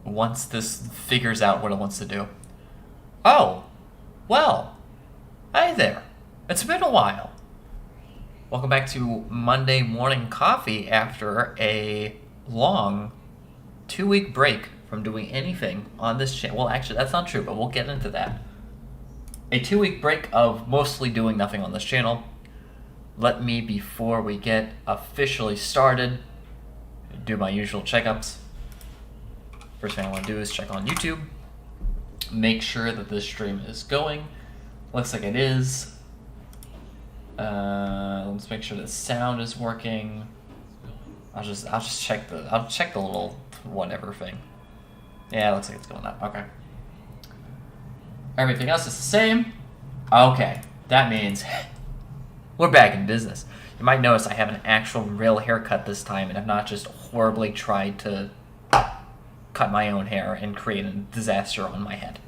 once this figures out what it wants to do. Oh, well, hi there. It's been a while. Welcome back to Monday Morning Coffee after a long 2-week break from doing anything on this channel. Well, actually, that's not true, but we'll get into that. A 2-week break of mostly doing nothing on this channel. Let me, before we get officially started, do my usual checkups. First thing I want to do is check on YouTube. Make sure that this stream is going. Looks like it is. Let's make sure the sound is working. I'll just check the little whatever thing. Yeah, it looks like it's going up. Okay. Everything else is the same. Okay, that means we're back in business. You might notice I have an actual real haircut this time, and I've not just horribly tried to cut my own hair and create a disaster on my head.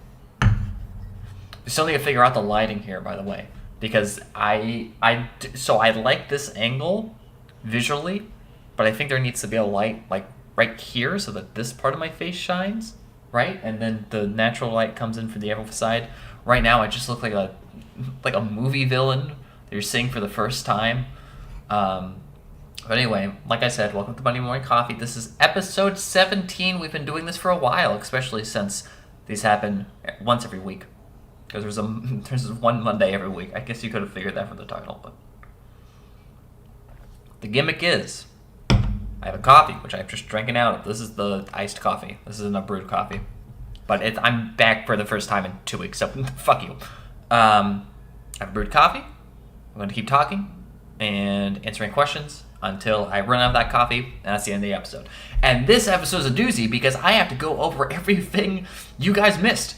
We still need to figure out the lighting here, by the way, because I like this angle visually, but I think there needs to be a light like right here so that this part of my face shines, right? And then the natural light comes in from the other side. Right now, I just look like a movie villain that you're seeing for the first time. But anyway, like I said, welcome to Monday Morning Coffee. This is episode 17. We've been doing this for a while, especially since these happen once every week. Because there's one Monday every week. I guess you could have figured that from the title, but the gimmick is I have a coffee, which I've just drinking out of. This is the iced coffee. This isn't a brewed coffee. But I'm back for the first time in 2 weeks, so fuck you. I have brewed coffee. I'm going to keep talking and answering questions until I run out of that coffee, and that's the end of the episode. And this episode is a doozy because I have to go over everything you guys missed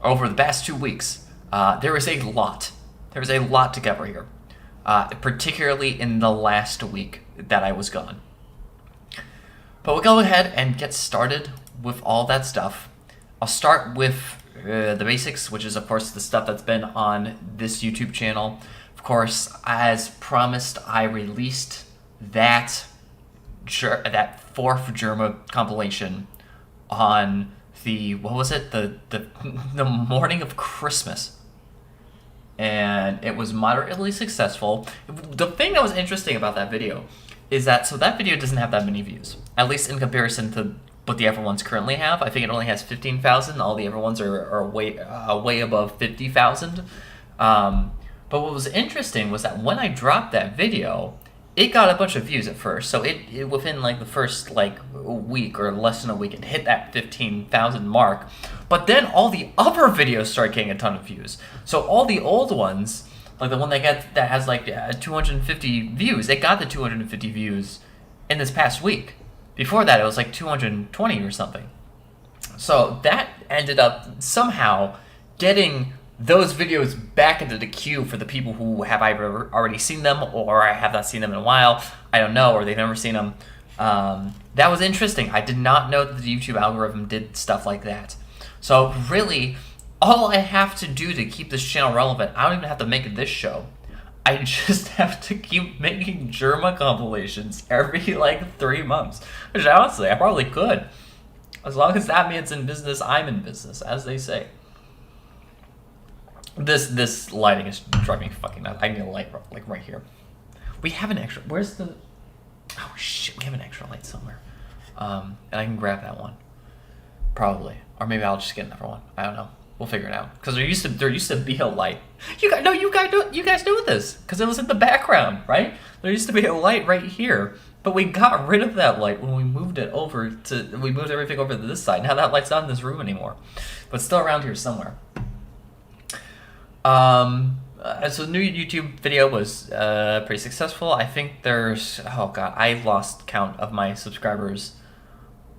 over the past 2 weeks. There is a lot. There is a lot to cover here, particularly in the last week that I was gone. But we'll go ahead and get started with all that stuff. I'll start with the basics, which is, of course, the stuff that's been on this YouTube channel. Of course, as promised, I released that fourth Jerma compilation on the morning of Christmas, and it was moderately successful. The thing that was interesting about that video is that that video doesn't have that many views, at least in comparison to what the other ones currently have. I think it only has 15,000. All the other ones are way above 50,000. But what was interesting was that when I dropped that video, it got a bunch of views at first. So it within like the first week or less than a week, it hit that 15,000 mark. But then all the other videos started getting a ton of views. So all the old ones, like the one that has 250 views, it got the 250 views in this past week. Before that, it was like 220 or something. So that ended up somehow getting those videos back into the queue for the people who have either already seen them or I have not seen them in a while. I don't know, or they've never seen them. That was interesting. I did not know that the YouTube algorithm did stuff like that. So really, all I have to do to keep this channel relevant, I don't even have to make this show. I just have to keep making Jerma compilations every 3 months. Which honestly, I probably could. As long as that means in business, I'm in business, as they say. This lighting is driving me fucking nuts. I need a light right here. We have an extra. Where's the? Oh shit! We have an extra light somewhere. And I can grab that one. Probably, or maybe I'll just get another one. I don't know. We'll figure it out. Because there used to be a light. You guys knew this because it was in the background, right? There used to be a light right here, but we got rid of that light when we moved it over to. We moved everything over to this side. Now that light's not in this room anymore, but it's still around here somewhere. So the new YouTube video was pretty successful. I think there's I lost count of my subscribers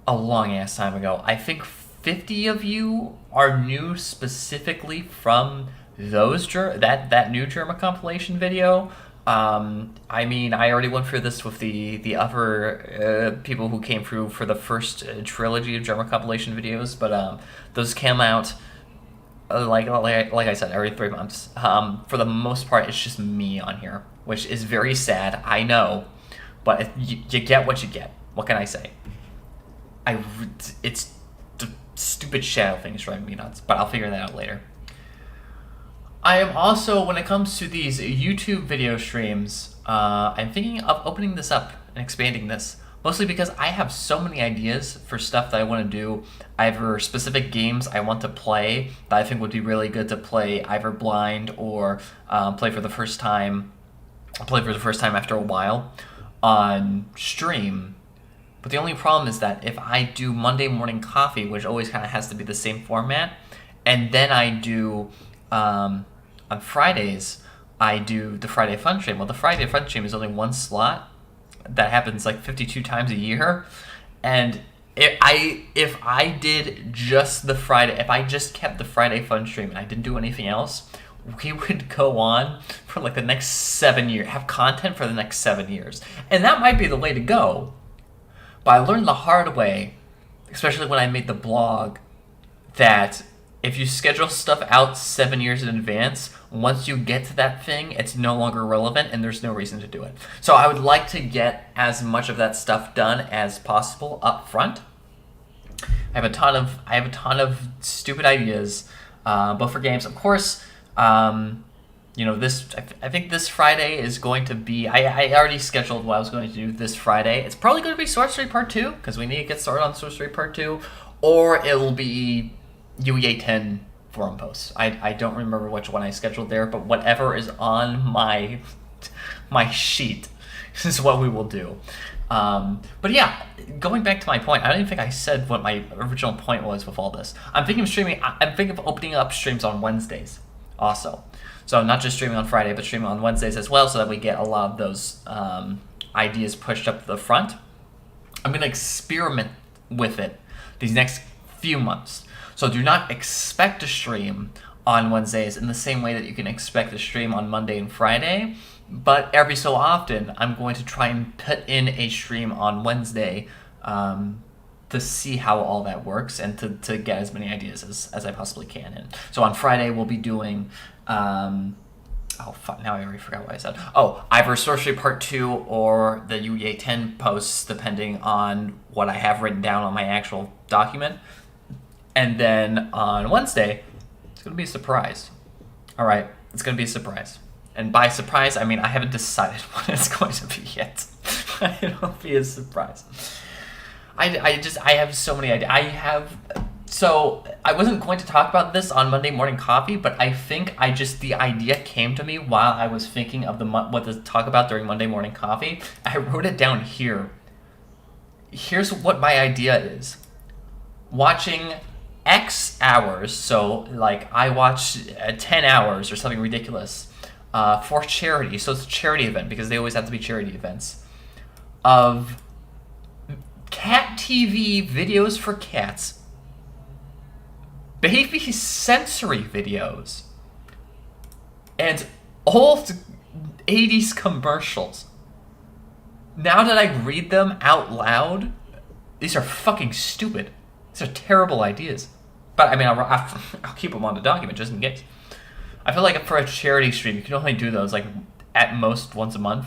a long ass time ago. I think 50 of you are new specifically from those that new Jerma compilation video. I mean, I already went through this with the other people who came through for the first trilogy of Jerma compilation videos, but those came out like I said, every 3 months. For the most part, it's just me on here, which is very sad, I know, but you get what you get. What can I say? It's stupid shadow thing is driving me nuts, but I'll figure that out later. I am also, when it comes to these YouTube video streams, I'm thinking of opening this up and expanding this. Mostly because I have so many ideas for stuff that I want to do, either specific games I want to play that I think would be really good to play either blind or play for the first time after a while on stream. But the only problem is that if I do Monday Morning Coffee, which always kind of has to be the same format, and then I do, on Fridays, I do the Friday Fun Stream. Well, the Friday Fun Stream is only one slot. That happens like 52 times a year, and if I did just the Friday, if I just kept the Friday Fun Stream and I didn't do anything else, we would go on for like the next 7 years, have content for the next 7 years, and that might be the way to go. But I learned the hard way, especially when I made the blog, that if you schedule stuff out 7 years in advance, once you get to that thing, it's no longer relevant and there's no reason to do it. So I would like to get as much of that stuff done as possible up front. I have a ton of stupid ideas, both for games, of course. I think this Friday is going to be. I already scheduled what I was going to do this Friday. It's probably going to be Sorcery Part 2 because we need to get started on Sorcery Part 2, or it'll be UEA 10 forum posts. I don't remember which one I scheduled there, but whatever is on my sheet is what we will do. But yeah, going back to my point, I don't even think I said what my original point was with all this. I'm thinking of opening up streams on Wednesdays also. So not just streaming on Friday, but streaming on Wednesdays as well, so that we get a lot of those ideas pushed up to the front. I'm going to experiment with it these next few months. So do not expect to stream on Wednesdays in the same way that you can expect to stream on Monday and Friday. But every so often, I'm going to try and put in a stream on Wednesday to see how all that works and to get as many ideas as I possibly can in. So on Friday, we'll be doing... now I already forgot what I said. Either Sorcery Part 2 or the UEA 10 posts, depending on what I have written down on my actual document. And then on Wednesday, it's going to be a surprise. All right, it's going to be a surprise. And by surprise, I mean I haven't decided what it's going to be yet. It'll be a surprise. I have so many ideas. So I wasn't going to talk about this on Monday Morning Coffee, but I think the idea came to me while I was thinking of what to talk about during Monday Morning Coffee. I wrote it down here. Here's what my idea is. Watching X hours, so like I watch 10 hours or something ridiculous for charity. So it's a charity event because they always have to be charity events of cat TV videos for cats, baby sensory videos, and old 80s commercials. Now that I read them out loud, these are fucking stupid. These are terrible ideas. But I mean, I'll keep them on the document just in case. I feel like for a charity stream, you can only do those like at most once a month.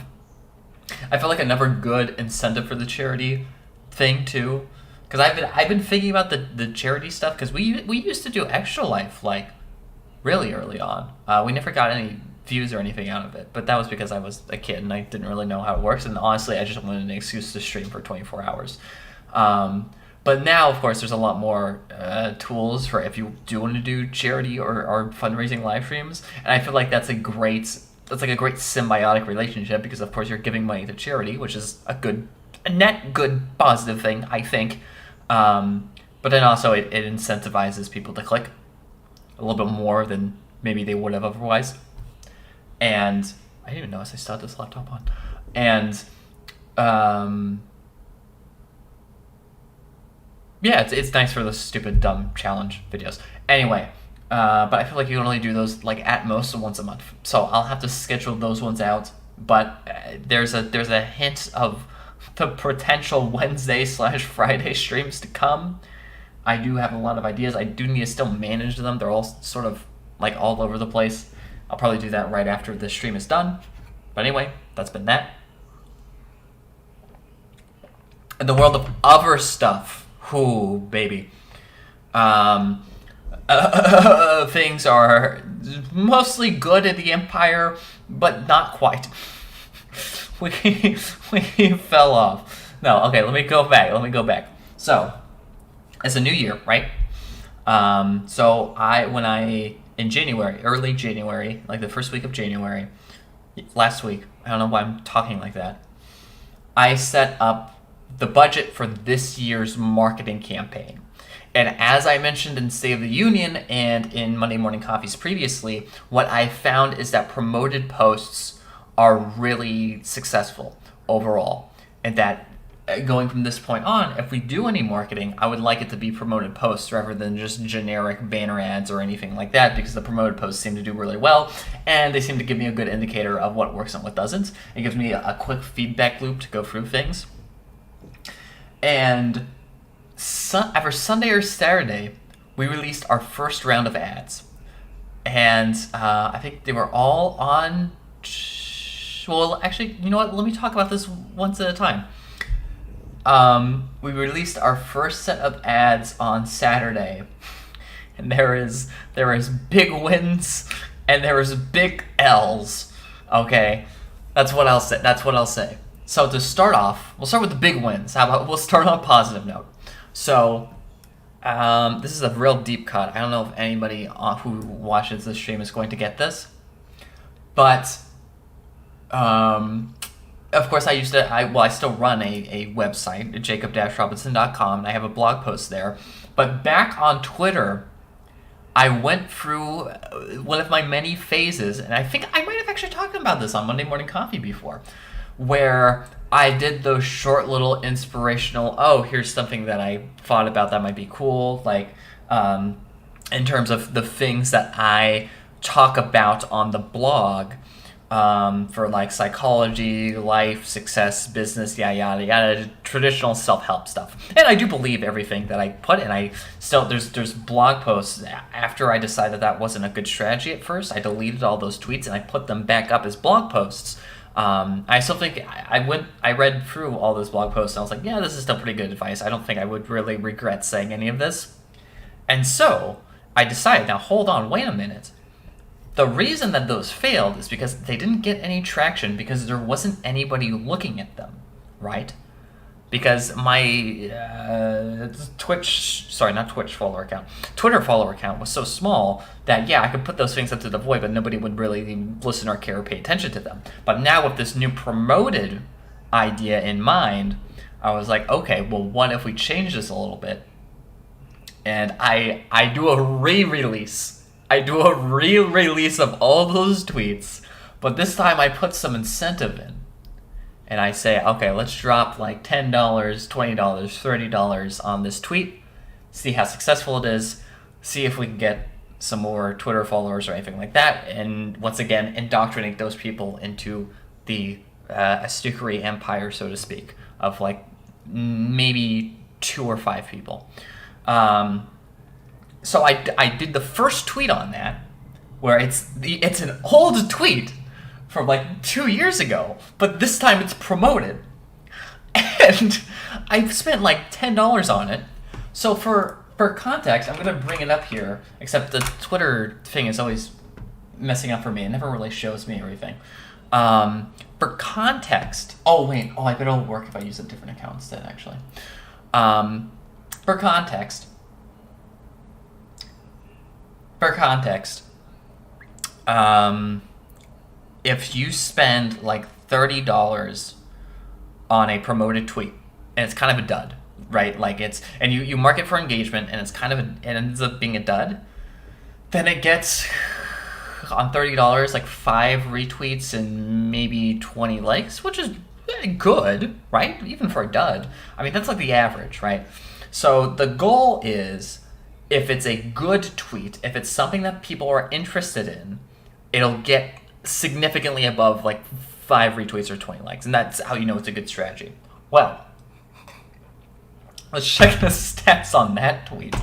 I feel like another good incentive for the charity thing too, because I've been thinking about the charity stuff because we used to do Extra Life like really early on. We never got any views or anything out of it, but that was because I was a kid and I didn't really know how it works, and honestly, I just wanted an excuse to stream for 24 hours. But now, of course, there's a lot more tools for if you do want to do charity or fundraising live streams, and I feel like that's like a great symbiotic relationship because, of course, you're giving money to charity, which is a net good positive thing, I think. But then also it incentivizes people to click a little bit more than maybe they would have otherwise. And I didn't even notice I still had this laptop on. And yeah, it's nice for those stupid, dumb challenge videos. Anyway, but I feel like you can only do those like at most once a month. So I'll have to schedule those ones out. But there's a hint of the potential Wednesday/Friday streams to come. I do have a lot of ideas. I do need to still manage them. They're all sort of like all over the place. I'll probably do that right after this stream is done. But anyway, that's been that. In the world of other stuff, ooh, baby. Um, things are mostly good in the Empire, but not quite. we we fell off. No, okay. Let me go back. So, it's a new year, right? So in January, early January, like the first week of January, last week. I don't know why I'm talking like that. I set up the budget for this year's marketing campaign. And as I mentioned in State of the Union and in Monday Morning Coffees previously, what I found is that promoted posts are really successful overall. And that going from this point on, if we do any marketing, I would like it to be promoted posts rather than just generic banner ads or anything like that, because the promoted posts seem to do really well, and they seem to give me a good indicator of what works and what doesn't. It gives me a quick feedback loop to go through things. And after Sunday or Saturday, we released our first round of ads. And I think they were all on... Well, actually, you know what? Let me talk about this once at a time. We released our first set of ads on Saturday, and there is big wins and there is big L's. Okay, that's what I'll say. So to start off, we'll start with the big wins. How about we'll start on a positive note? So this is a real deep cut. I don't know if anybody who watches this stream is going to get this, but of course, I still run a website, jacob-robinson.com, and I have a blog post there. But back on Twitter, I went through one of my many phases, and I think I might have actually talked about this on Monday Morning Coffee before, where I did those short little inspirational, here's something that I thought about that might be cool, like in terms of the things that I talk about on the blog. For like psychology, life, success, business, yada, traditional self-help stuff. And I do believe everything that I put in. I still, there's blog posts after I decided that wasn't a good strategy at first. I deleted all those tweets and I put them back up as blog posts. I still think I read through all those blog posts and I was like, yeah, this is still pretty good advice. I don't think I would really regret saying any of this. And so I decided, now hold on, wait a minute. The reason that those failed is because they didn't get any traction because there wasn't anybody looking at them, right? Because my Twitter follower account was so small that, I could put those things up to the void, but nobody would really listen or care or pay attention to them. But now with this new promoted idea in mind, I was like, okay, well, what if we change this a little bit? And I do a re-release. I do a re-release of all those tweets, but this time I put some incentive in. And I say, okay, let's drop like $10, $20, $30 on this tweet, see how successful it is, see if we can get some more Twitter followers or anything like that, and once again, indoctrinate those people into the Astukery empire, so to speak, of like maybe 2 or 5 people. So I did the first tweet on that, where it's an old tweet from like 2 years ago, but this time it's promoted. And I've spent like $10 on it. So for context, I'm going to bring it up here, except the Twitter thing is always messing up for me. It never really shows me everything. For context, I bet it'll work if I use a different account instead, actually. For context, if you spend like $30 on a promoted tweet, and it's kind of a dud, right? Like and you mark it for engagement, and it ends up being a dud, then it gets on $30 like 5 retweets and maybe 20 likes, which is good, right? Even for a dud. I mean, that's like the average, right? So the goal is, if it's a good tweet, if it's something that people are interested in, it'll get significantly above like 5 retweets or 20 likes. And that's how you know it's a good strategy. Well, let's check the stats on that tweet.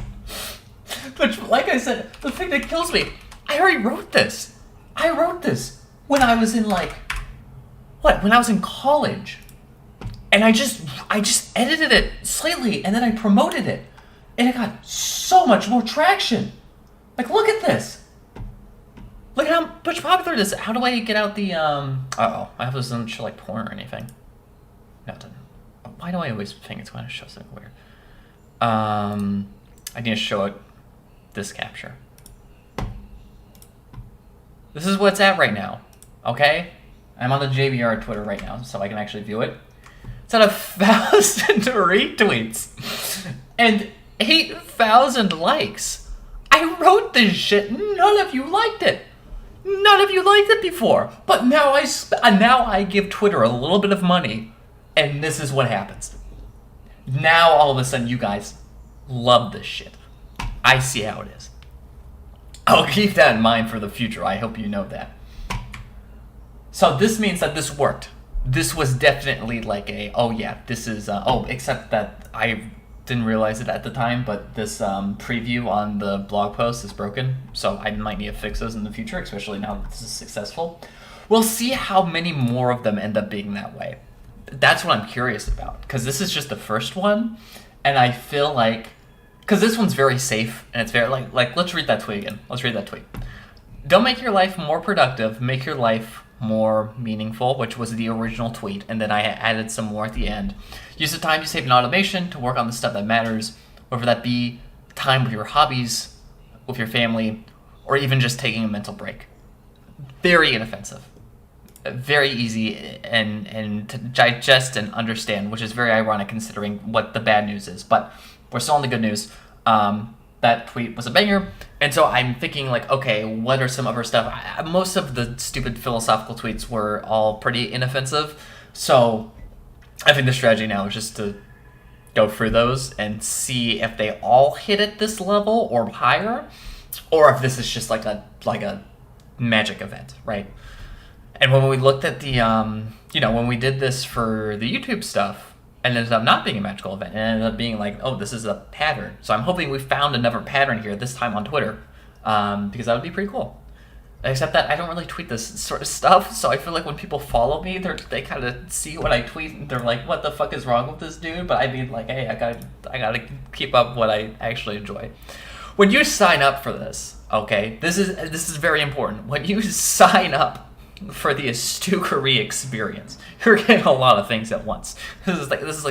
But like I said, the thing that kills me, I already wrote this. I wrote this when I was in when I was in college. And I just edited it slightly and then I promoted it. and it got so much more traction. Like, look at this. Look at how much popular it is. How do I get out the, uh-oh, I hope this doesn't show, like, porn or anything. No, it doesn't. Why do I always think it's going to show something weird? I need to show it this capture. This is what's at right now, okay? I'm on the JBR Twitter right now, so I can actually view it. It's at 1,000 retweets and 8,000 likes. I wrote this shit. None of you liked it. None of you liked it before. But now I give Twitter a little bit of money, and this is what happens. Now all of a sudden you guys love this shit. I see how it is. I'll keep that in mind for the future. I hope you know that. So this means that this worked. This was definitely like a, oh yeah, this is, except that I didn't realize it at the time, but this preview on the blog post is broken. So I might need to fix those in the future, especially now that this is successful. We'll see how many more of them end up being that way. That's what I'm curious about, because this is just the first one, and I feel like, because this one's very safe, and it's very, like, let's read that tweet again. Let's read that tweet. Don't make your life more productive, make your life more meaningful, which was the original tweet, and then I added some more at the end. Use the time you save in automation to work on the stuff that matters, whether that be time with your hobbies, with your family, or even just taking a mental break. Very inoffensive. Very easy and to digest and understand, which is very ironic considering what the bad news is. But we're still on the good news. That tweet was a banger, and so I'm thinking like, okay, what are some other stuff? Most of the stupid philosophical tweets were all pretty inoffensive, so I think the strategy now is just to go through those and see if they all hit at this level or higher, or if this is just like a magic event, right? And when we looked at the, when we did this for the YouTube stuff, and it ended up not being a magical event, it ended up being like, oh, this is a pattern. So I'm hoping we found another pattern here, this time on Twitter, because that would be pretty cool. Except that I don't really tweet this sort of stuff, so I feel like when people follow me, they kind of see what I tweet, and they're like, what the fuck is wrong with this dude? But I mean, like, hey, I gotta keep up what I actually enjoy. When you sign up for this, okay, this is very important. When you sign up for the Astukery experience, you're getting a lot of things at once. This is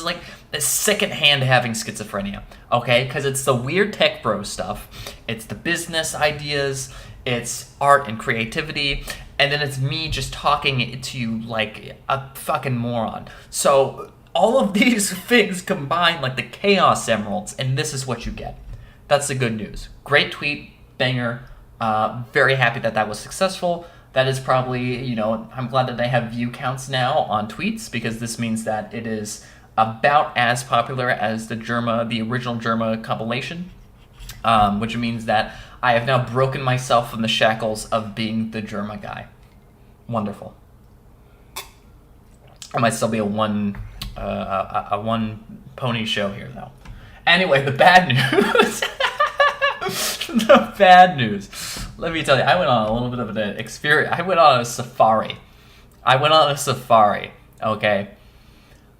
like a secondhand having schizophrenia, okay? Because it's the weird tech bro stuff, it's the business ideas, it's art and creativity, and then it's me just talking to you like a fucking moron. So all of these things combine like the Chaos Emeralds, and this is what you get. That's the good news. Great tweet, banger. Very happy that was successful. That is probably, I'm glad that they have view counts now on tweets, because this means that it is about as popular as the original Germa compilation, which means that I have now broken myself from the shackles of being the Germa guy. Wonderful. I might still be a one pony show here, though. Anyway, the bad news. The bad news. Let me tell you, I went on a little bit of an experience. I went on a safari. Okay?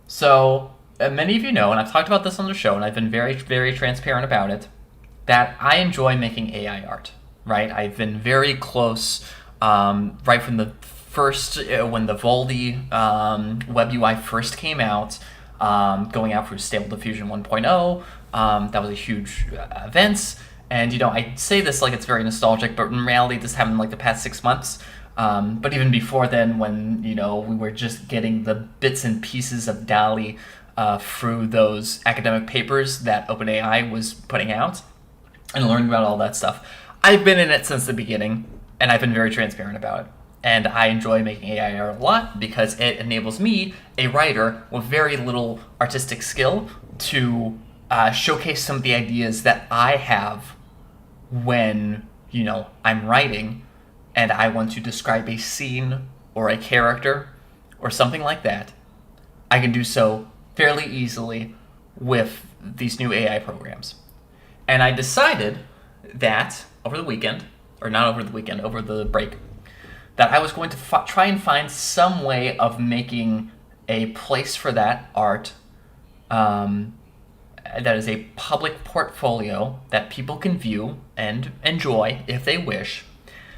So, many of you know, and I've talked about this on the show, and I've been very, very transparent about it, that I enjoy making AI art, right? I've been very close, right from the first, when the Voldy web UI first came out, going out for Stable Diffusion 1.0. That was a huge event. And, I say this like it's very nostalgic, but in reality, this happened like the past 6 months. But even before then, when, we were just getting the bits and pieces of DALL-E through those academic papers that OpenAI was putting out and learning about all that stuff. I've been in it since the beginning, and I've been very transparent about it. And I enjoy making AI art a lot because it enables me, a writer with very little artistic skill, to showcase some of the ideas that I have when, I'm writing and I want to describe a scene or a character or something like that. I can do so fairly easily with these new AI programs. And I decided that over the break, that I was going to try and find some way of making a place for that art that is a public portfolio that people can view and enjoy if they wish.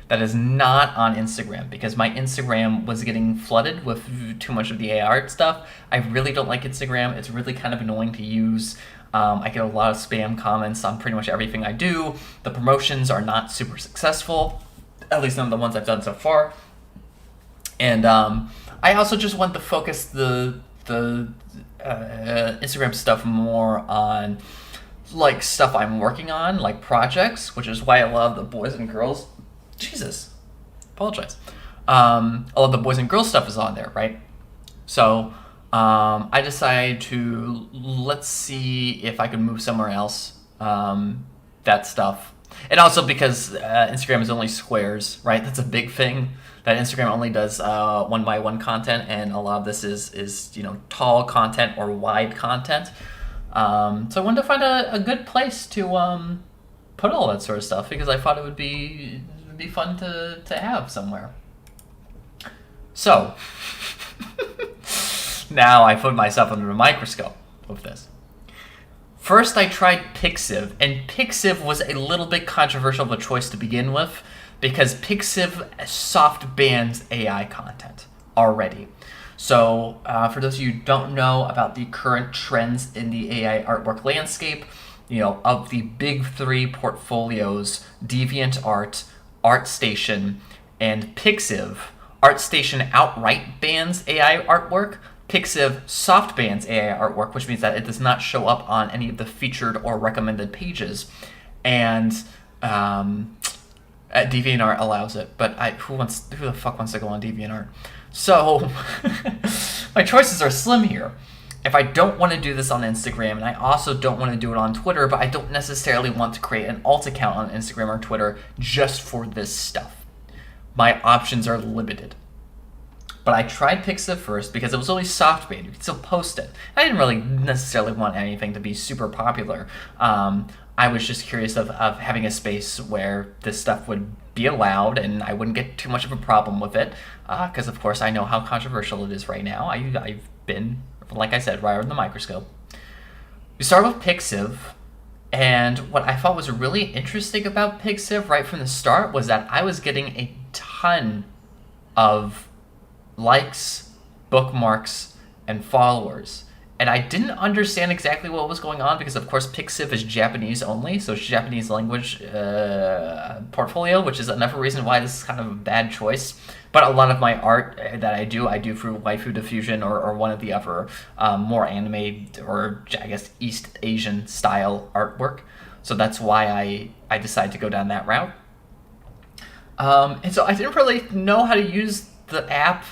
That is not on Instagram, because my Instagram was getting flooded with too much of the AI art stuff. I really don't like Instagram. It's really kind of annoying to use. I get a lot of spam comments on pretty much everything I do. The promotions are not super successful, at least none of the ones I've done so far. And I also just want to focus the Instagram stuff more on like stuff I'm working on, like projects, which is why I love the boys and girls. Jesus, apologize. All of the boys and girls stuff is on there, right? So I decided to let's see if I can move somewhere else. That stuff, and also because Instagram is only squares, right? That's a big thing. That Instagram only does 1x1 content, and a lot of this is tall content or wide content. So I wanted to find a good place to put all that sort of stuff, because I thought it would be fun to have somewhere. So now I put myself under a microscope with this. First, I tried Pixiv, and Pixiv was a little bit controversial of a choice to begin with, because Pixiv soft bans AI content already. So for those of you who don't know about the current trends in the AI artwork landscape, of the big three portfolios, DeviantArt, ArtStation, and Pixiv, ArtStation outright bans AI artwork. Pixiv soft bans AI artwork, which means that it does not show up on any of the featured or recommended pages. And DeviantArt allows it, but who the fuck wants to go on DeviantArt? So my choices are slim here. If I don't want to do this on Instagram, and I also don't want to do it on Twitter, but I don't necessarily want to create an alt account on Instagram or Twitter just for this stuff, my options are limited. But I tried Pixiv first because it was only soft banned. You could still post it. I didn't really necessarily want anything to be super popular. I was just curious of having a space where this stuff would be allowed and I wouldn't get too much of a problem with it. Because, of course, I know how controversial it is right now. I've been, like I said, right under the microscope. We start with Pixiv. And what I thought was really interesting about Pixiv right from the start was that I was getting a ton of likes, bookmarks, and followers. And I didn't understand exactly what was going on because, of course, Pixiv is Japanese only, so it's Japanese language portfolio, which is another reason why this is kind of a bad choice. But a lot of my art that I do through Waifu Diffusion or one of the other more anime or, I guess, East Asian style artwork. So that's why I decided to go down that route. And so I didn't really know how to use the app.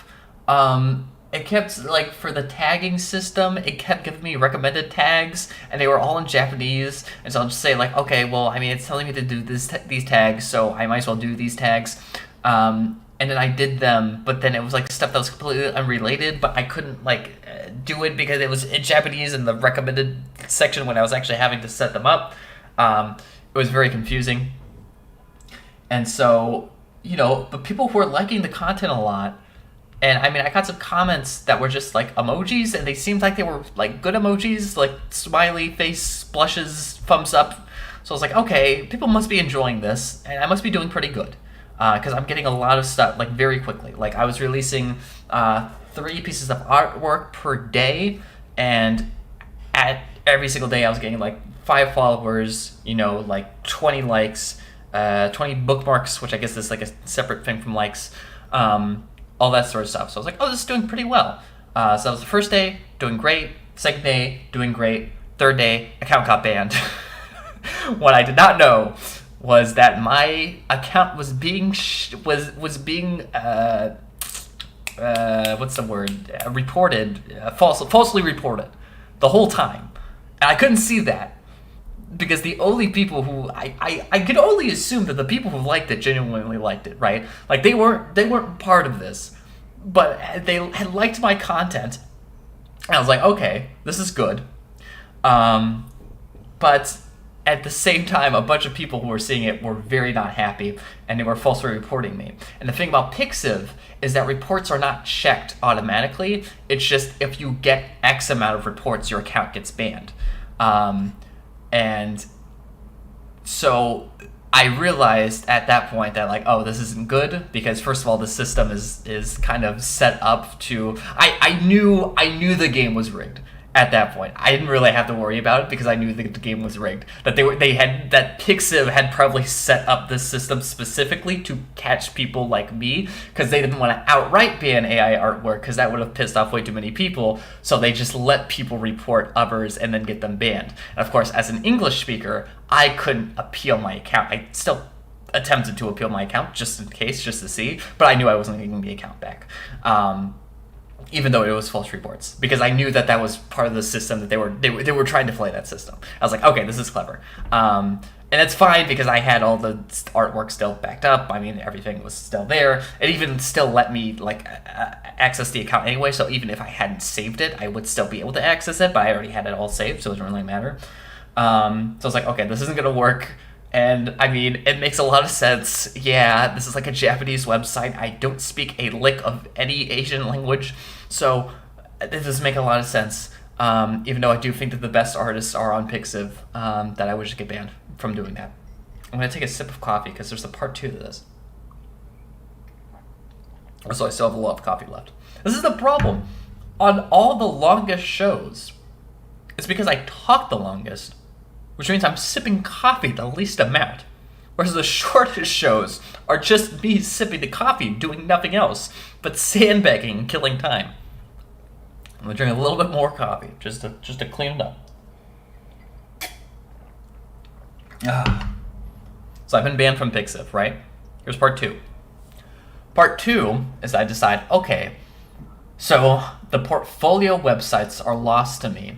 It kept, like, for the tagging system, it kept giving me recommended tags, and they were all in Japanese, and so I'll just say, like, okay, well, I mean, it's telling me to do these tags, so I might as well do these tags, and then I did them, but then it was, like, stuff that was completely unrelated, but I couldn't, like, do it because it was in Japanese in the recommended section when I was actually having to set them up. It was very confusing, and so, the people who were liking the content a lot. And I mean, I got some comments that were just like emojis, and they seemed like they were like good emojis, like smiley face, blushes, thumbs up. So I was like, okay, people must be enjoying this, and I must be doing pretty good, because I'm getting a lot of stuff like very quickly. Like I was releasing 3 pieces of artwork per day, and at every single day I was getting like 5 followers, like 20 likes, 20 bookmarks, which I guess is like a separate thing from likes. All that sort of stuff. So I was like, oh, this is doing pretty well. So that was the first day, doing great. Second day, doing great. Third day, account got banned. What I did not know was that my account was being reported, falsely reported the whole time. And I couldn't see that because the only people who I could only assume that the people who liked it genuinely liked it, right? Like they weren't part of this, but they had liked my content, and I was like, okay, this is good. But at the same time, a bunch of people who were seeing it were very not happy, and they were falsely reporting me. And the thing about Pixiv is that reports are not checked automatically. It's just if you get X amount of reports, your account gets banned. And so I realized at that point that, like, oh, this isn't good, because first of all, the system is kind of set up to. I knew the game was rigged at that point. I didn't really have to worry about it because I knew the game was rigged. That Pixiv had probably set up this system specifically to catch people like me, because they didn't want to outright ban AI artwork, because that would have pissed off way too many people. So they just let people report others and then get them banned. And of course, as an English speaker, I couldn't appeal my account. I still attempted to appeal my account just in case, just to see, but I knew I wasn't getting the account back. Even though it was false reports, because I knew that was part of the system, that they were trying to play that system. I was like, okay, this is clever, and it's fine because I had all the artwork still backed up. I mean, everything was still there. It even still let me access the account anyway. So even if I hadn't saved it, I would still be able to access it. But I already had it all saved, so it didn't really matter. So I was like, okay, this isn't gonna work. And I mean, it makes a lot of sense. Yeah, this is like a Japanese website. I don't speak a lick of any Asian language, so it does make a lot of sense. Even though I do think that the best artists are on Pixiv, that I would just get banned from doing that. I'm gonna take a sip of coffee because there's a part 2 to this. So I still have a lot of coffee left. This is the problem. On all the longest shows, it's because I talk the longest, which means I'm sipping coffee the least amount. Whereas the shortest shows are just me sipping the coffee, doing nothing else but sandbagging and killing time. I'm gonna drink a little bit more coffee just to clean it up. So I've been banned from Pixiv, right? Here's part 2. Part 2 is I decide, okay, so the portfolio websites are lost to me.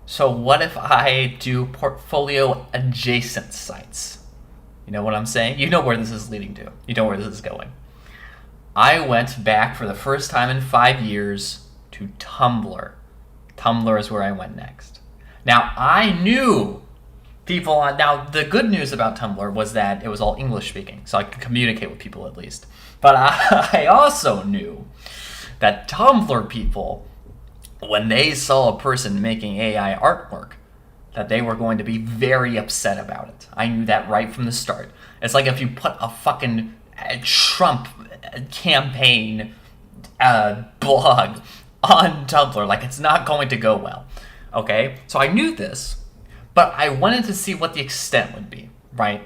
So what if I do portfolio adjacent sites? You know what I'm saying? You know where this is leading to. You know where this is going. I went back for the first time in 5 years to Tumblr. Tumblr is where I went next. Now, I knew people on... Now, the good news about Tumblr was that it was all English speaking, so I could communicate with people at least. But I also knew that Tumblr people, when they saw a person making AI artwork, that they were going to be very upset about it. I knew that right from the start. It's like if you put a fucking Trump campaign blog on Tumblr, like, it's not going to go well. Okay? So I knew this, but I wanted to see what the extent would be, right?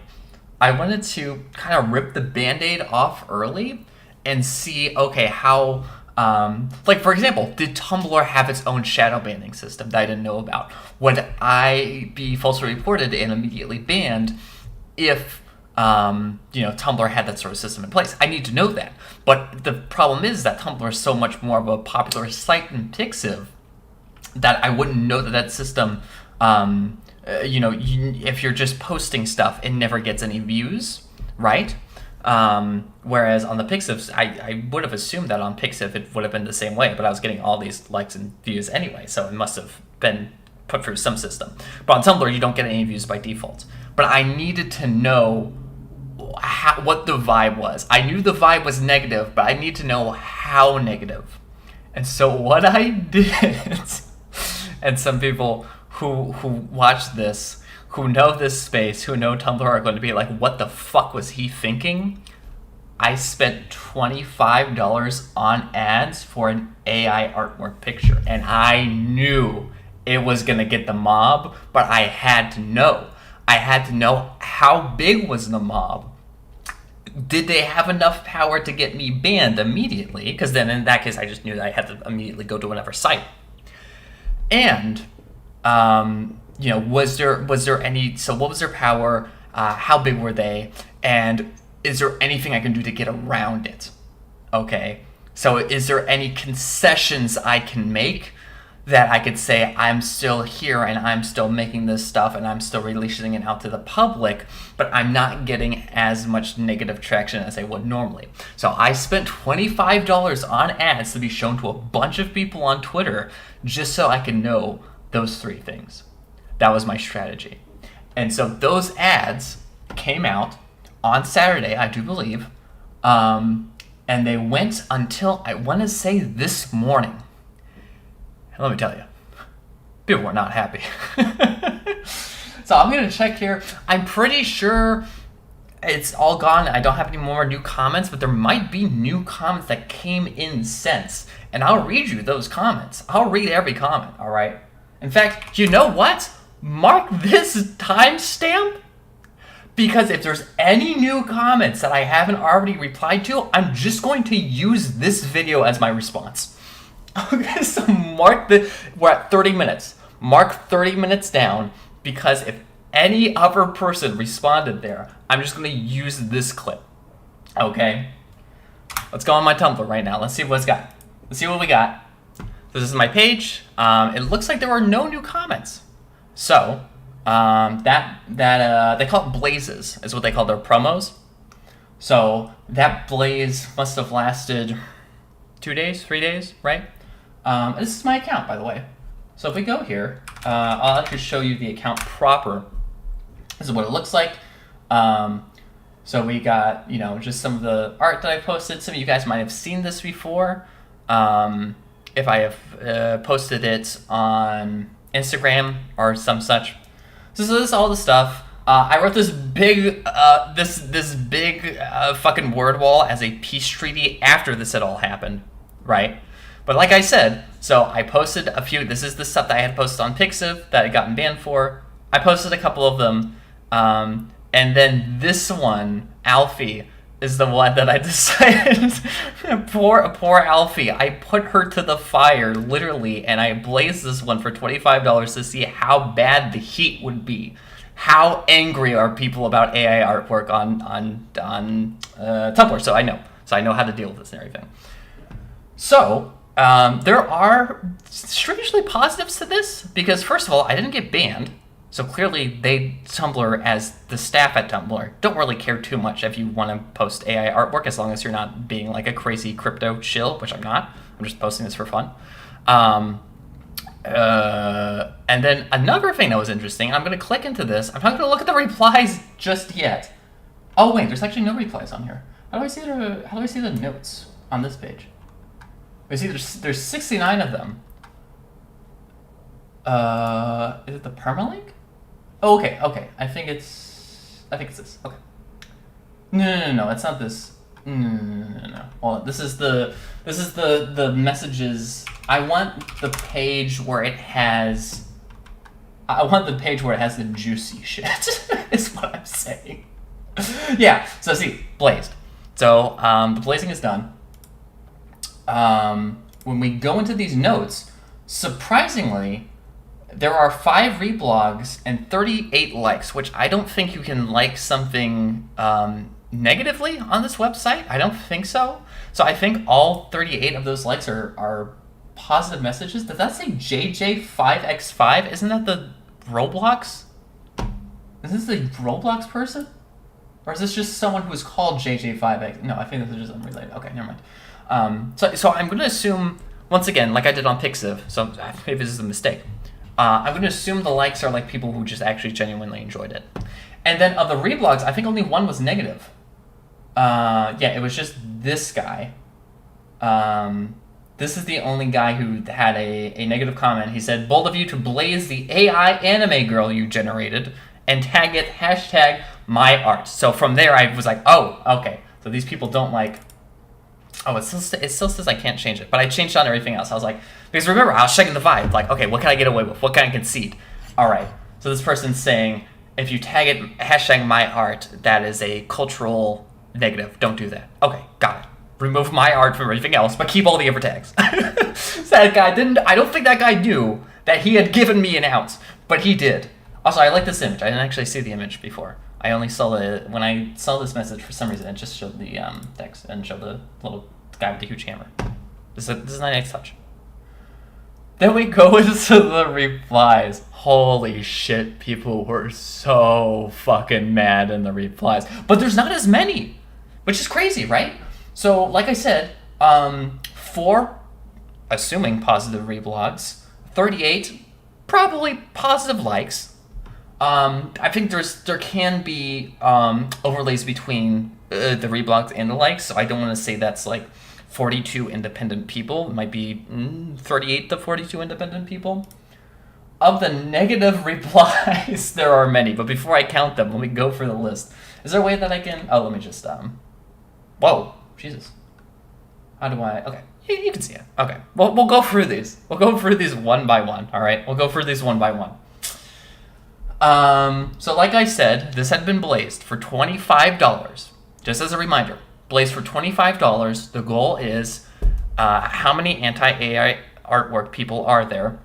I wanted to kind of rip the Band-Aid off early and see, okay, how... like, for example, did Tumblr have its own shadow banning system that I didn't know about? Would I be falsely reported and immediately banned if, Tumblr had that sort of system in place? I need to know that. But the problem is that Tumblr is so much more of a popular site than Pixiv that I wouldn't know that system, if you're just posting stuff, it never gets any views, right? Whereas on the Pixiv, I would have assumed that on Pixiv it would have been the same way, but I was getting all these likes and views anyway, so it must have been put through some system. But on Tumblr, you don't get any views by default. But I needed to know what the vibe was. I knew the vibe was negative, but I need to know how negative. And so what I did, and some people who watch this, who know this space, who know Tumblr, are going to be like, what the fuck was he thinking? I spent $25 on ads for an AI artwork picture, and I knew it was going to get the mob, but I had to know. I had to know how big was the mob. Did they have enough power to get me banned immediately? Because then in that case, I just knew that I had to immediately go to whatever site. And, was there any, so what was their power? How big were they? And is there anything I can do to get around it? Okay. So is there any concessions I can make that I could say I'm still here and I'm still making this stuff and I'm still releasing it out to the public, but I'm not getting as much negative traction as I would normally. So I spent $25 on ads to be shown to a bunch of people on Twitter just so I could know those 3 things. That was my strategy. And so those ads came out on Saturday, I do believe, and they went until, I want to say, this morning. And let me tell you, People were not happy. So I'm gonna check here. I'm pretty sure it's all gone. I don't have any more new comments, but there might be new comments that came in since. And I'll read you those comments. I'll read every comment, all right? In fact, you know what? Mark this timestamp, because if there's any new comments that I haven't already replied to, I'm just going to use this video as my response. Okay, so we're at 30 minutes. Mark 30 minutes down, because if any other person responded there, I'm just going to use this clip. Okay? Let's go on my Tumblr right now. Let's see what it's got. Let's see what we got. So this is my page. It looks like there are no new comments. So, they call it blazes, is what they call their promos. So that blaze must have lasted 2 days, 3 days, right? This is my account, by the way. So if we go here, I'll actually show you the account proper. This is what it looks like. So we got, just some of the art that I posted. Some of you guys might have seen this before. If I have posted it on Instagram or some such. So this is all the stuff. I wrote this big, this big fucking word wall as a peace treaty after this had all happened, right? But like I said, so I posted a few. This is the stuff that I had posted on Pixiv that I had gotten banned for. I posted a couple of them, and then this one, Alfie, is the one that I decided. poor Alfie. I put her to the fire, literally, and I blazed this one for $25 to see how bad the heat would be. How angry are people about AI artwork on Tumblr? So I know how to deal with this and everything. So there are strangely positives to this, because first of all, I didn't get banned. So clearly Tumblr, as the staff at Tumblr, don't really care too much if you want to post AI artwork, as long as you're not being like a crazy crypto shill, which I'm not. I'm just posting this for fun. And then another thing that was interesting, I'm going to click into this. I'm not going to look at the replies just yet. Oh wait, there's actually no replies on here. How do I see the notes on this page? I see there's 69 of them. Is it the permalink? Oh, okay. I think it's this. Okay. No. It's not this. No. Well, this is the messages. I want the page where it has. I want the page where it has the juicy shit. Is what I'm saying. Yeah. So see, blazed. So the blazing is done. When we go into these notes, surprisingly, there are 5 reblogs and 38 likes, which I don't think you can like something negatively on this website. I don't think so. So I think all 38 of those likes are positive messages. Does that say JJ5X5? Isn't that the Roblox? Is this the Roblox person? Or is this just someone who is called JJ5X? No, I think this is just unrelated. Okay, never mind. So I'm going to assume, once again, like I did on Pixiv, so maybe this is a mistake. I'm going to assume the likes are like people who just actually genuinely enjoyed it. And then of the reblogs, I think only one was negative. Yeah, it was just this guy. This is the only guy who had a negative comment. He said, bold of you to blaze the AI anime girl you generated and tag it #myart. So from there, I was like, oh, okay. So these people don't like... Oh, it still says I can't change it, but I changed on everything else. I was like, because remember, I was checking the vibe, like, okay, what can I get away with? What can I concede? All right, so this person's saying, if you tag it #myart, that is a cultural negative. Don't do that. Okay, got it. Remove my art from everything else, but keep all the other tags. So that guy I don't think that guy knew that he had given me an ounce, but he did. Also, I like this image. I didn't actually see the image before. I only saw when I saw this message, for some reason, it just showed the text and showed the little guy with the huge hammer. This is a nice touch. Then we go into the replies. Holy shit, people were so fucking mad in the replies. But there's not as many, which is crazy, right? So, like I said, 4, assuming positive reblogs, 38, probably positive likes. I think there can be overlays between the reblogs and the likes, so I don't want to say that's like 42 independent people. It might be 38 to 42 independent people. Of the negative replies, there are many, but before I count them, let me go for the list. Is there a way that I can... Oh, let me just... Whoa, Jesus. How do I... Okay, you can see it. Okay, well, we'll go through these. We'll go through these one by one, all right? We'll go through these one by one. So like I said, this had been blazed for $25. Just as a reminder, blazed for $25. The goal is how many anti-AI artwork people are there?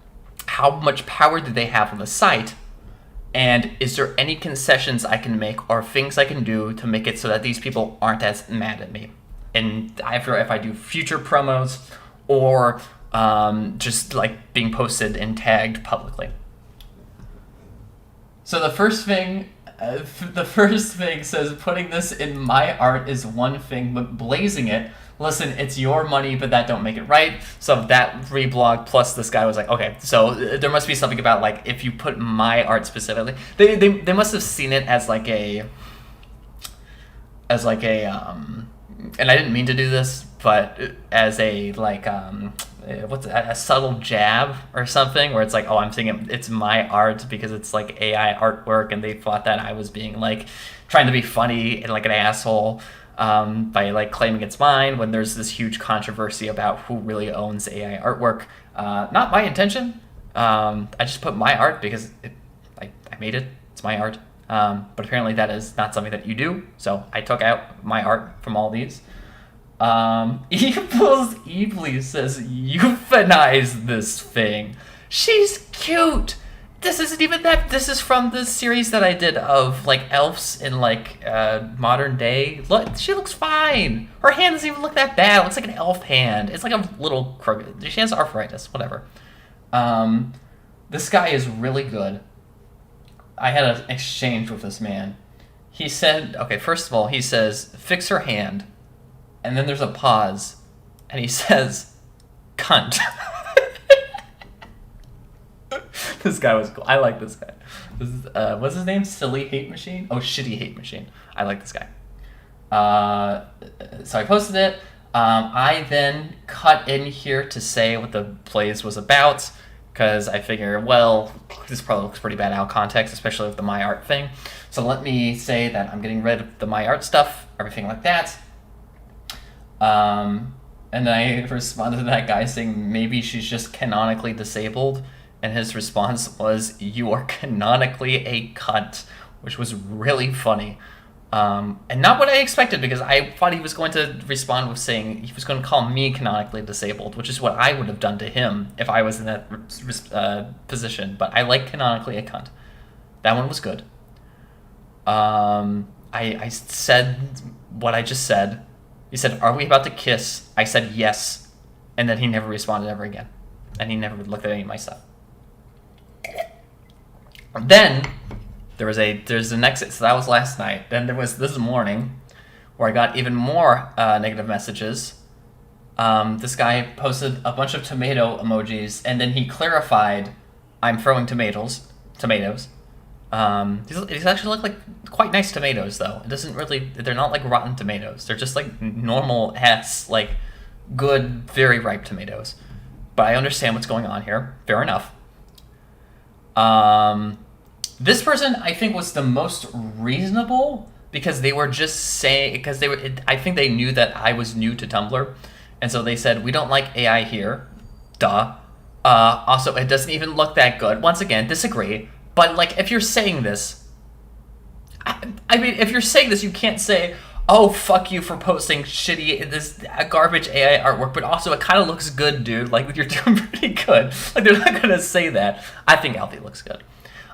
How much power do they have on the site? And is there any concessions I can make or things I can do to make it so that these people aren't as mad at me? And if I do future promos or just like being posted and tagged publicly. So the first thing says putting this in my art is one thing, but blazing it, listen, it's your money, but that don't make it right. So that reblog plus this guy was like, okay, so there must be something about like if you put my art specifically, they must have seen it as like a and I didn't mean to do this, but as a like what's a subtle jab or something where it's like, oh, I'm thinking it's my art because it's like AI artwork, and they thought that I was being like trying to be funny and like an asshole by like claiming it's mine when there's this huge controversy about who really owns AI artwork. Not my intention. I just put my art because I made it. It's my art. But apparently that is not something that you do. So I took out my art from all these. Evil's Evely says, euphanize this thing. She's cute. This isn't even that. This is from the series that I did of like elves in like modern day. Look, she looks fine. Her hand doesn't even look that bad. It looks like an elf hand. It's like a little crooked. She has arthritis. Whatever. This guy is really good. I had an exchange with this man. He said, okay, first of all, he says, fix her hand. And then there's a pause. And he says, cunt. This guy was cool. I like this guy. This is, what's his name? Silly Hate Machine? Oh, Shitty Hate Machine. I like this guy. So I posted it. I then cut in here to say what the plays was about. Because I figure, well, this probably looks pretty bad out of context, especially with the my art thing. So let me say that I'm getting rid of the my art stuff, everything like that. And then I responded to that guy saying maybe she's just canonically disabled. And his response was, you are canonically a cunt, which was really funny. And not what I expected, because I thought he was going to respond with saying he was going to call me canonically disabled, which is what I would have done to him if I was in that position. But I like canonically a cunt. That one was good. I said what I just said. He said, are we about to kiss? I said yes. And then he never responded ever again. And he never looked at any of my stuff. Then there's the next, so that was last night. Then there was this morning where I got even more negative messages. This guy posted a bunch of tomato emojis, and then he clarified, I'm throwing tomatoes. These actually look like quite nice tomatoes, though. It doesn't really, they're not like rotten tomatoes. They're just like normal ass, like good, very ripe tomatoes. But I understand what's going on here. Fair enough. This person, I think, was the most reasonable because they were just saying, because I think they knew that I was new to Tumblr. And so they said, we don't like AI here. Duh. Also, it doesn't even look that good. Once again, disagree. But, like, if you're saying this, I mean, if you're saying this, you can't say, oh, fuck you for posting this garbage AI artwork, but also it kind of looks good, dude. Like, you're doing pretty good. Like, they're not going to say that. I think Alfie looks good.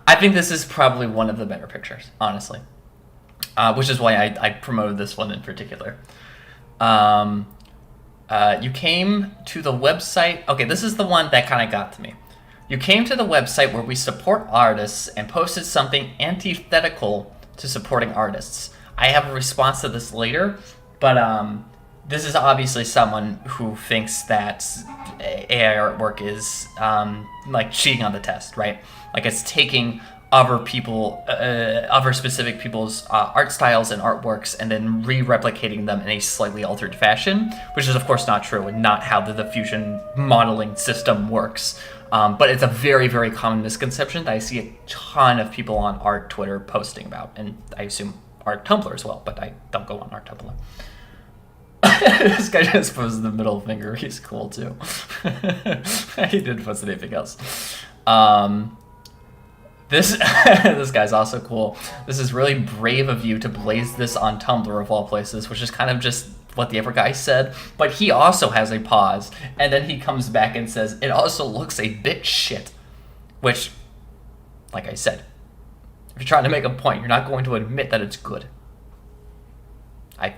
I think this is probably one of the better pictures, honestly. Which is why I promoted this one in particular. You came to the website. Okay, this is the one that kind of got to me. You came to the website where we support artists and posted something antithetical to supporting artists. I have a response to this later, but this is obviously someone who thinks that AI artwork is like cheating on the test, right? Like it's taking other specific people's art styles and artworks and then re-replicating them in a slightly altered fashion, which is of course not true and not how the diffusion modeling system works. But it's a very, very common misconception that I see a ton of people on art Twitter posting about, and I assume art Tumblr as well, but I don't go on art Tumblr. This guy just posted the middle finger. He's cool too. He didn't post anything else. This this guy's also cool. This is really brave of you to blaze this on Tumblr of all places, which is kind of just what the other guy said. But he also has a pause, and then he comes back and says, "It also looks a bit shit," which, like I said, if you're trying to make a point, you're not going to admit that it's good. I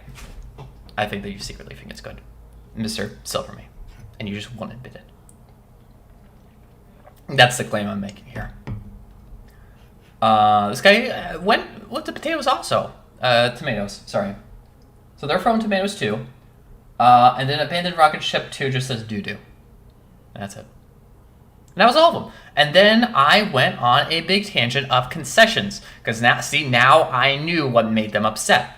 think that you secretly think it's good, Mr. Silverme, and you just won't admit it. That's the claim I'm making here. This guy went with the potatoes also. Tomatoes, sorry. So they're from Tomatoes 2. And then Abandoned Rocket Ship 2 just says doo-doo. That's it. And that was all of them. And then I went on a big tangent of concessions. Because now I knew what made them upset.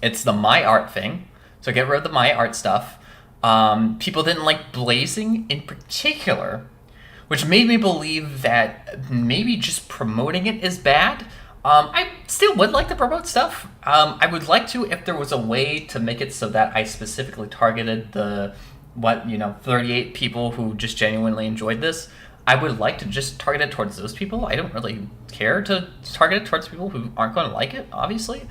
It's the My Art thing. So get rid of the My Art stuff. People didn't like Blazing in particular, which made me believe that maybe just promoting it is bad. I still would like to promote stuff. I would like to if there was a way to make it so that I specifically targeted the 38 people who just genuinely enjoyed this. I would like to just target it towards those people. I don't really care to target it towards people who aren't going to like it, obviously.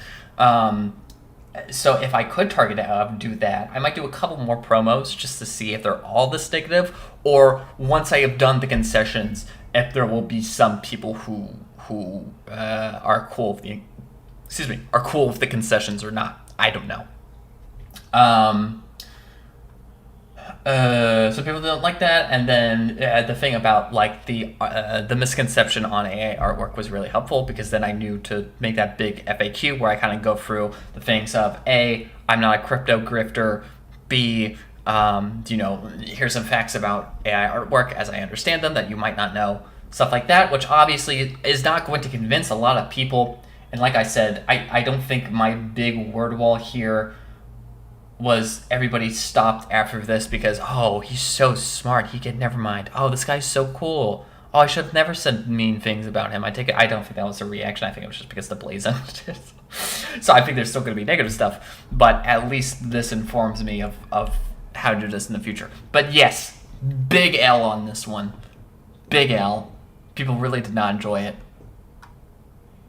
So if I could target it, I would do that. I might do a couple more promos just to see if they're all this negative, or once I have done the concessions, if there will be some people who are cool with the concessions or not. I don't know. So people don't like that, and then the thing about like the misconception on AI artwork was really helpful, because then I knew to make that big FAQ where I kind of go through the things of A, I'm not a crypto grifter, B, here's some facts about AI artwork as I understand them that you might not know, stuff like that, which obviously is not going to convince a lot of people. And like I said, I don't think my big word wall here was everybody stopped after this because, oh, he's so smart, he could never mind. Oh, this guy's so cool. Oh, I should have never said mean things about him. I don't think that was a reaction. I think it was just because the Blaze ended it. So I think there's still going to be negative stuff, but at least this informs me of how to do this in the future. But yes, big L on this one. Big L. People really did not enjoy it.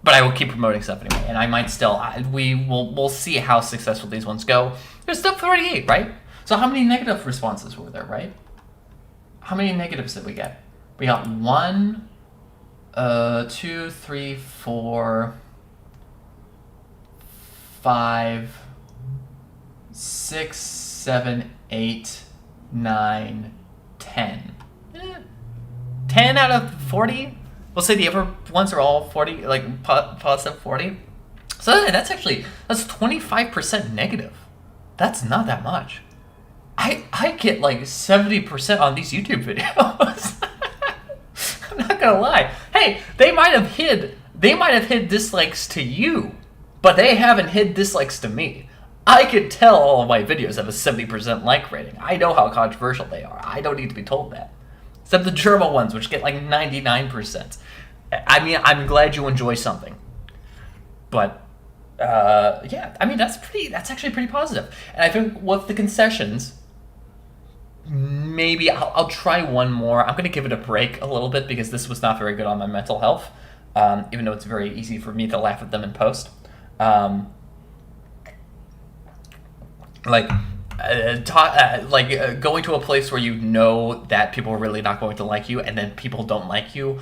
But I will keep promoting stuff anyway, and I might still. We'll see how successful these ones go. There's still 38, right? So how many negative responses were there, right? How many negatives did we get? We got 1, 2, 3, 4, 5, 6, 7, 8, 9, 10. 10 out of 40? We'll say the other ones are all 40, like positive 40. So that's 25% negative. That's not that much. I get like 70% on these YouTube videos. I'm not gonna lie. Hey, they might have hid dislikes to you, but they haven't hid dislikes to me. I could tell all of my videos have a 70% like rating. I know how controversial they are. I don't need to be told that. Except the German ones, which get like 99%. I mean, I'm glad you enjoy something. But, yeah, I mean, that's actually pretty positive. And I think with the concessions, maybe I'll try one more. I'm going to give it a break a little bit because this was not very good on my mental health, even though it's very easy for me to laugh at them in post. Going to a place where you know that people are really not going to like you, and then people don't like you,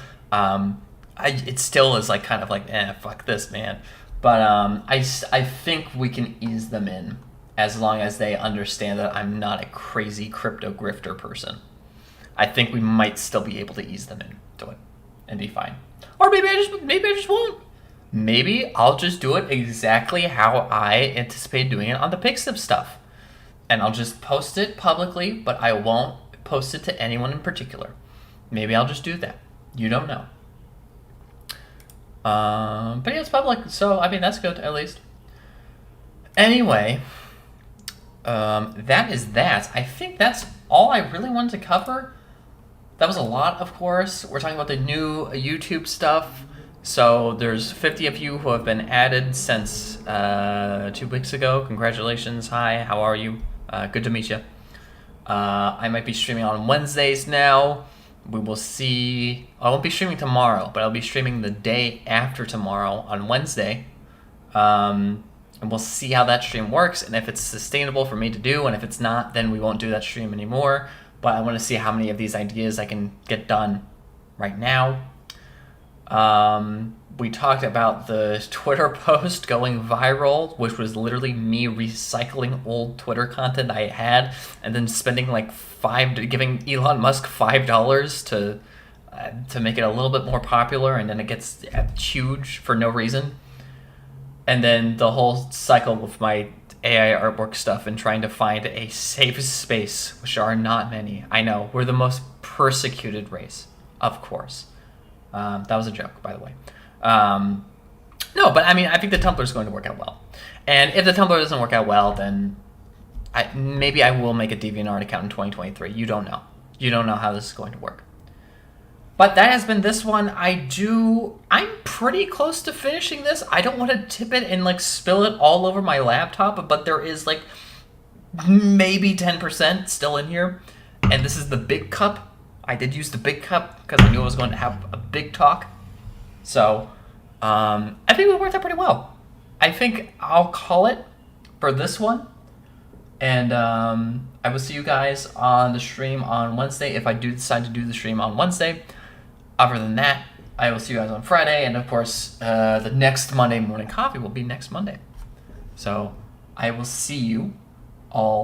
it still is like kind of like, fuck this, man. But I think we can ease them in as long as they understand that I'm not a crazy crypto grifter person. I think we might still be able to ease them into it and be fine. Or maybe I just won't. Maybe I'll just do it exactly how I anticipate doing it on the Pixiv stuff. And I'll just post it publicly, but I won't post it to anyone in particular. Maybe I'll just do that. You don't know. But yeah, it's public, so I mean, that's good, at least. Anyway, that is that. I think that's all I really wanted to cover. that was a lot, of course. We're talking about the new YouTube stuff. So there's 50 of you who have been added since 2 weeks ago. Congratulations. Hi, how are you? Good to meet you. I might be streaming on Wednesdays now. We will see. I won't be streaming tomorrow, but I'll be streaming the day after tomorrow on Wednesday. And we'll see how that stream works and if it's sustainable for me to do. And if it's not, then we won't do that stream anymore. But I want to see how many of these ideas I can get done right now. We talked about the Twitter post going viral, which was literally me recycling old Twitter content I had and then spending like giving Elon Musk $5 to make it a little bit more popular, and then it gets huge for no reason. And then the whole cycle with my AI artwork stuff and trying to find a safe space, which are not many. I know, we're the most persecuted race, of course. That was a joke, by the way. No, but I mean, I think the Tumblr is going to work out well. And if the Tumblr doesn't work out well, then maybe I will make a DeviantArt account in 2023. You don't know. You don't know how this is going to work. But that has been this one. I'm pretty close to finishing this. I don't want to tip it and like spill it all over my laptop, but there is like maybe 10% still in here. And this is the big cup. I did use the big cup because I knew I was going to have a big talk. So I think it worked out pretty well. I think I'll call it for this one. And I will see you guys on the stream on Wednesday if I do decide to do the stream on Wednesday. Other than that, I will see you guys on Friday. And of course, the next Monday morning coffee will be next Monday. So I will see you all